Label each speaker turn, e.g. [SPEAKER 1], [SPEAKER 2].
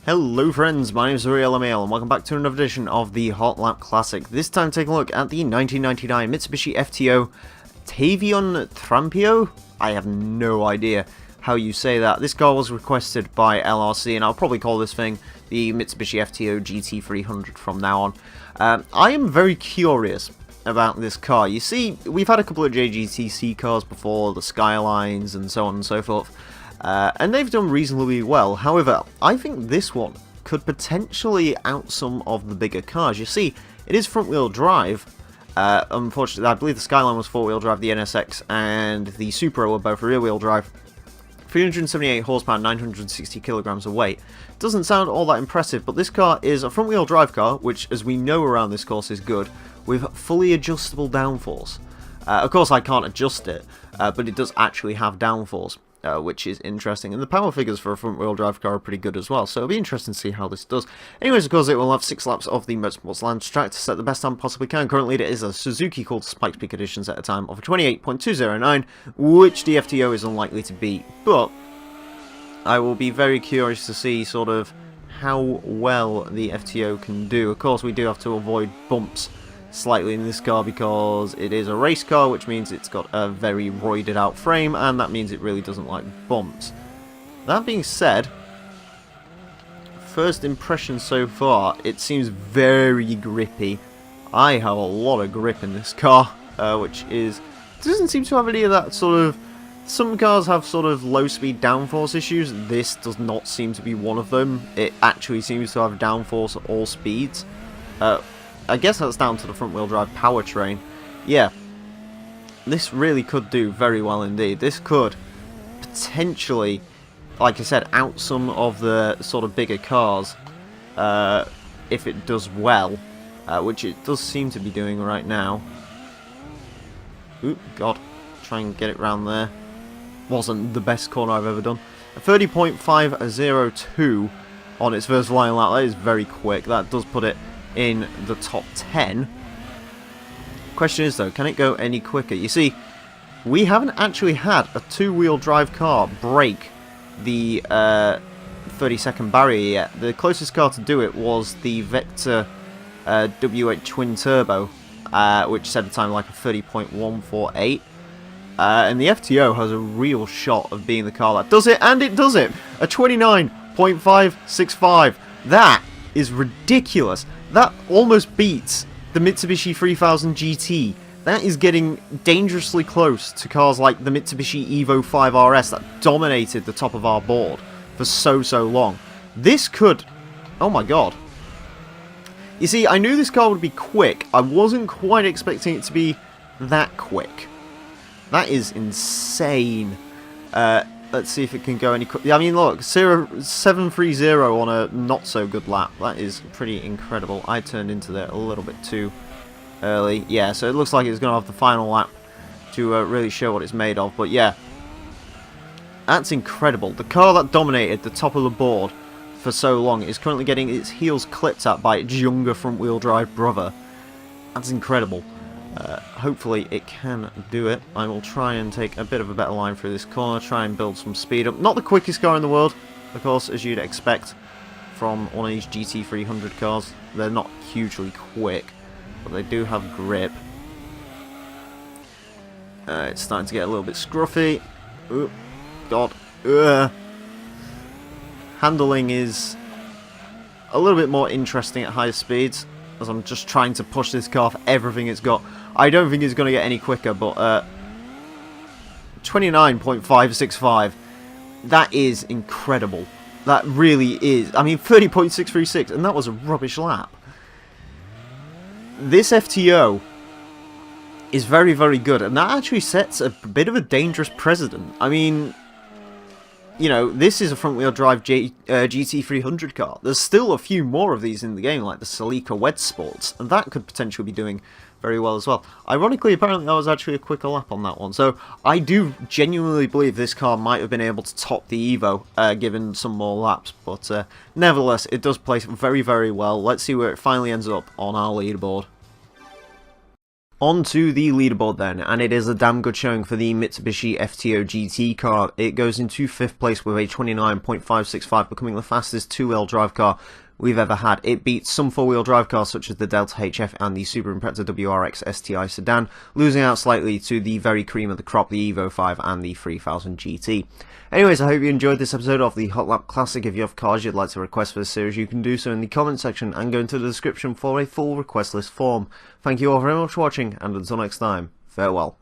[SPEAKER 1] Hello friends, my name is Emile and welcome back to another edition of the Hot Lap Classic. This time taking a look at the 1999 Mitsubishi FTO Taeivon Trampio? I have no idea how you say that. This car was requested by LRC and I'll probably call this thing the Mitsubishi FTO GT300 from now on. I am very curious about this car. You see, we've had a couple of JGTC cars before, the Skylines and so on and so forth. And they've done reasonably well. However, I think this one could potentially out some of the bigger cars. You see, it is front-wheel drive. Unfortunately, I believe the Skyline was four-wheel drive, the NSX and the Supra were both rear-wheel drive. 378 horsepower, 960 kilograms of weight. Doesn't sound all that impressive, but this car is a front-wheel drive car, which, as we know around this course, is good, with fully adjustable downforce. Of course, I can't adjust it, but it does actually have downforce. Which is interesting, and the power figures for a front-wheel drive car are pretty good as well, so it'll be interesting to see how this does. Anyways, of course, it will have 6 laps of the Motorsports Lounge track to set the best time possibly can. Currently, it is a Suzuki called Spikes Peak Edition at a time of 28.209, which the FTO is unlikely to beat, but I will be very curious to see sort of how well the FTO can do. Of course, we do have to avoid bumps slightly in this car because it is a race car, which means it's got a very roided out frame, and that means it really doesn't like bumps. That being said, first impression so far, it seems very grippy. I have a lot of grip in this car, which doesn't seem to have any of that sort of. Some cars have sort of low speed downforce issues. This does not seem to be one of them. It actually seems to have downforce at all speeds. I guess that's down to the front-wheel drive powertrain. Yeah, this really could do very well indeed. This could potentially, like I said, out some of the sort of bigger cars if it does well, which it does seem to be doing right now. Oop, God, try and get it round there. Wasn't the best corner I've ever done. A 30.502 on its first line lap. That is very quick. That does put it in the top 10. Question is though, can it go any quicker? You see, we haven't actually had a two-wheel drive car break the 30-second barrier yet. The closest car to do it was the Vector W8 twin turbo, which set a time like a 30.148. And the FTO has a real shot of being the car that does it, and it does it! A 29.565. That is ridiculous. That almost beats the Mitsubishi 3000 GT. That is getting dangerously close to cars like the Mitsubishi Evo 5 RS that dominated the top of our board for so long. This could... oh my god. You see, I knew this car would be quick. I wasn't quite expecting it to be that quick. That is insane. Let's see if it can go any quicker. I mean, look, 730 on a not-so-good lap. That is pretty incredible. I turned into there a little bit too early. Yeah, so it looks like it's going to have the final lap to really show what it's made of. But yeah, that's incredible. The car that dominated the top of the board for so long is currently getting its heels clipped at by its younger front-wheel drive brother. That's incredible. Hopefully it can do it. I will try and take a bit of a better line through this corner, try and build some speed up. Not the quickest car in the world, of course, as you'd expect from one of these GT300 cars. They're not hugely quick, but they do have grip. It's starting to get a little bit scruffy. Oh, God. Handling is a little bit more interesting at higher speeds, as I'm just trying to push this car for everything it's got. I don't think it's going to get any quicker, but 29.565, that is incredible. That really is. I mean, 30.636, and that was a rubbish lap. This FTO is very good, and that actually sets a bit of a dangerous precedent. I mean, you know, this is a front-wheel drive GT300 car. There's still a few more of these in the game, like the Celica Wed Sports, and that could potentially be doing very well as well. Ironically, apparently that was actually a quicker lap on that one, so I do genuinely believe this car might have been able to top the Evo, given some more laps, but nevertheless, it does place very well. Let's see where it finally ends up on our leaderboard. On to the leaderboard then, and it is a damn good showing for the Mitsubishi FTO GT car. It goes into 5th place with a 29.565, becoming the fastest two-wheel drive car we've ever had. It beats some four-wheel drive cars such as the Delta HF and the Subaru Impreza WRX STI sedan, losing out slightly to the very cream of the crop, the Evo 5 and the 3000 GT. Anyways, I hope you enjoyed this episode of the Hot Lap Classic. If you have cars you'd like to request for this series, you can do so in the comment section and go into the description for a full request list form. Thank you all very much for watching, and until next time, farewell.